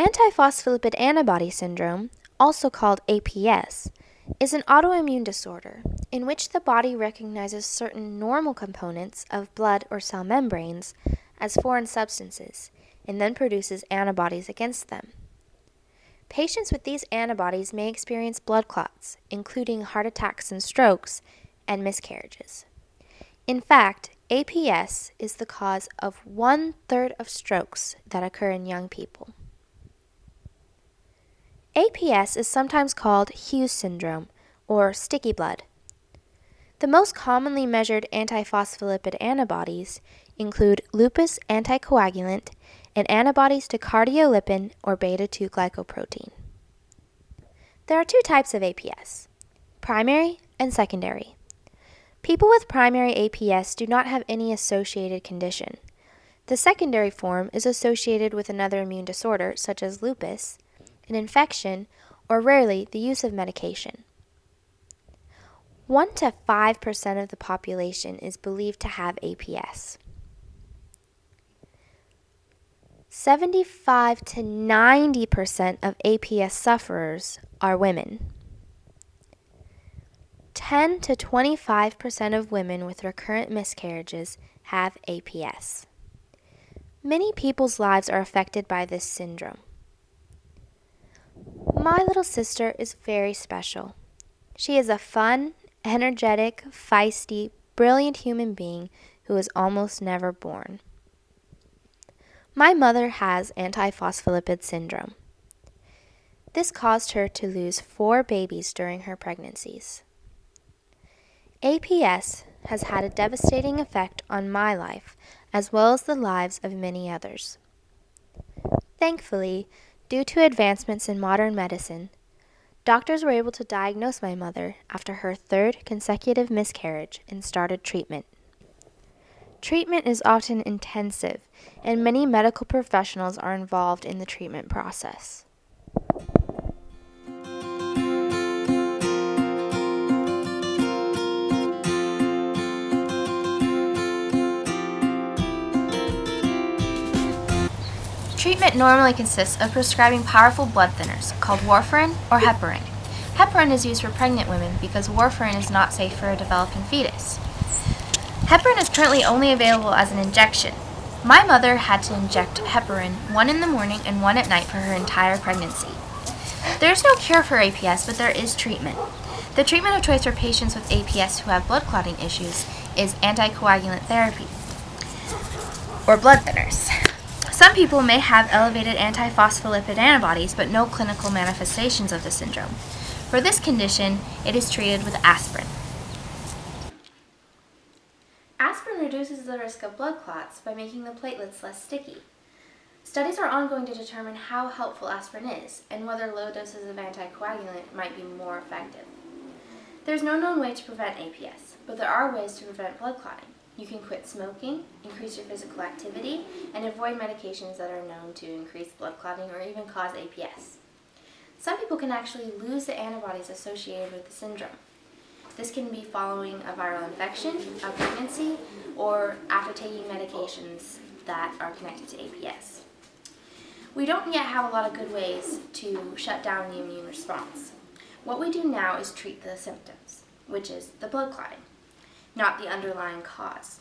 Antiphospholipid antibody syndrome, also called APS, is an autoimmune disorder in which the body recognizes certain normal components of blood or cell membranes as foreign substances and then produces antibodies against them. Patients with these antibodies may experience blood clots, including heart attacks and strokes, and miscarriages. In fact, APS is the cause of 1/3 of strokes that occur in young people. APS is sometimes called Hughes syndrome or sticky blood. The most commonly measured antiphospholipid antibodies include lupus anticoagulant and antibodies to cardiolipin or beta-2 glycoprotein. There are two types of APS, primary and secondary. People with primary APS do not have any associated condition. The secondary form is associated with another immune disorder such as lupus, an infection, or rarely the use of medication. 1 to 5% of the population is believed to have APS. 75 to 90% of APS sufferers are women. 10 to 25% of women with recurrent miscarriages have APS. Many people's lives are affected by this syndrome. My little sister is very special. She is a fun, energetic, feisty, brilliant human being who is almost never born. My mother has antiphospholipid syndrome. This caused her to lose 4 babies during her pregnancies. APS has had a devastating effect on my life as well as the lives of many others. Thankfully, due to advancements in modern medicine, doctors were able to diagnose my mother after her 3rd consecutive miscarriage and started treatment. Treatment is often intensive, and many medical professionals are involved in the treatment process. Treatment normally consists of prescribing powerful blood thinners called warfarin or heparin. Heparin is used for pregnant women because warfarin is not safe for a developing fetus. Heparin is currently only available as an injection. My mother had to inject heparin 1 in the morning and 1 at night for her entire pregnancy. There is no cure for APS, but there is treatment. The treatment of choice for patients with APS who have blood clotting issues is anticoagulant therapy or blood thinners. Some people may have elevated antiphospholipid antibodies but no clinical manifestations of the syndrome. For this condition, it is treated with aspirin. Aspirin reduces the risk of blood clots by making the platelets less sticky. Studies are ongoing to determine how helpful aspirin is and whether low doses of anticoagulant might be more effective. There's no known way to prevent APS, but there are ways to prevent blood clotting. You can quit smoking, increase your physical activity, and avoid medications that are known to increase blood clotting or even cause APS. Some people can actually lose the antibodies associated with the syndrome. This can be following a viral infection, a pregnancy, or after taking medications that are connected to APS. We don't yet have a lot of good ways to shut down the immune response. What we do now is treat the symptoms, which is the blood clotting, not the underlying cause.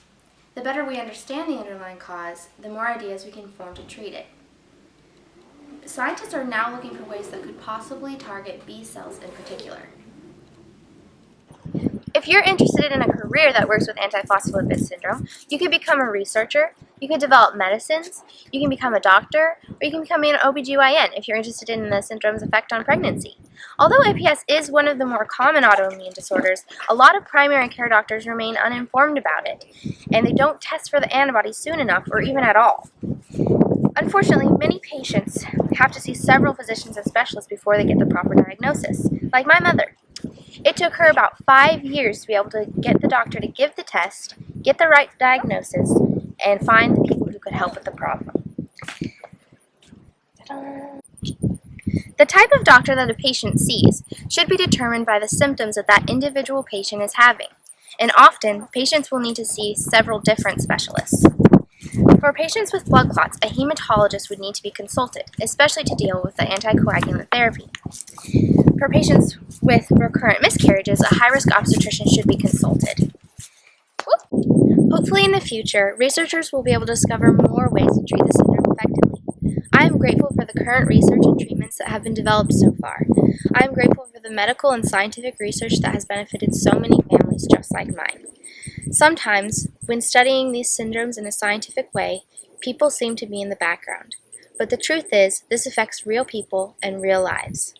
The better we understand the underlying cause, the more ideas we can form to treat it. Scientists are now looking for ways that could possibly target B cells in particular. If you're interested in a career that works with antiphospholipid syndrome, you could become a researcher, you could develop medicines, you can become a doctor, or you can become an OBGYN if you're interested in the syndrome's effect on pregnancy. Although APS is one of the more common autoimmune disorders, a lot of primary care doctors remain uninformed about it, and they don't test for the antibodies soon enough or even at all. Unfortunately, many patients have to see several physicians and specialists before they get the proper diagnosis, like my mother. It took her about 5 years to be able to get the doctor to give the test, get the right diagnosis, and find the people who could help with the problem. The type of doctor that a patient sees should be determined by the symptoms that that individual patient is having, and often patients will need to see several different specialists. For patients with blood clots, a hematologist would need to be consulted, especially to deal with the anticoagulant therapy. For patients with recurrent miscarriages, a high-risk obstetrician should be consulted. Hopefully in the future, researchers will be able to discover more ways to treat the syndrome effectively. I am grateful for the current research and treatments that have been developed so far. I am grateful for the medical and scientific research that has benefited so many families just like mine. Sometimes, when studying these syndromes in a scientific way, people seem to be in the background. But the truth is, this affects real people and real lives.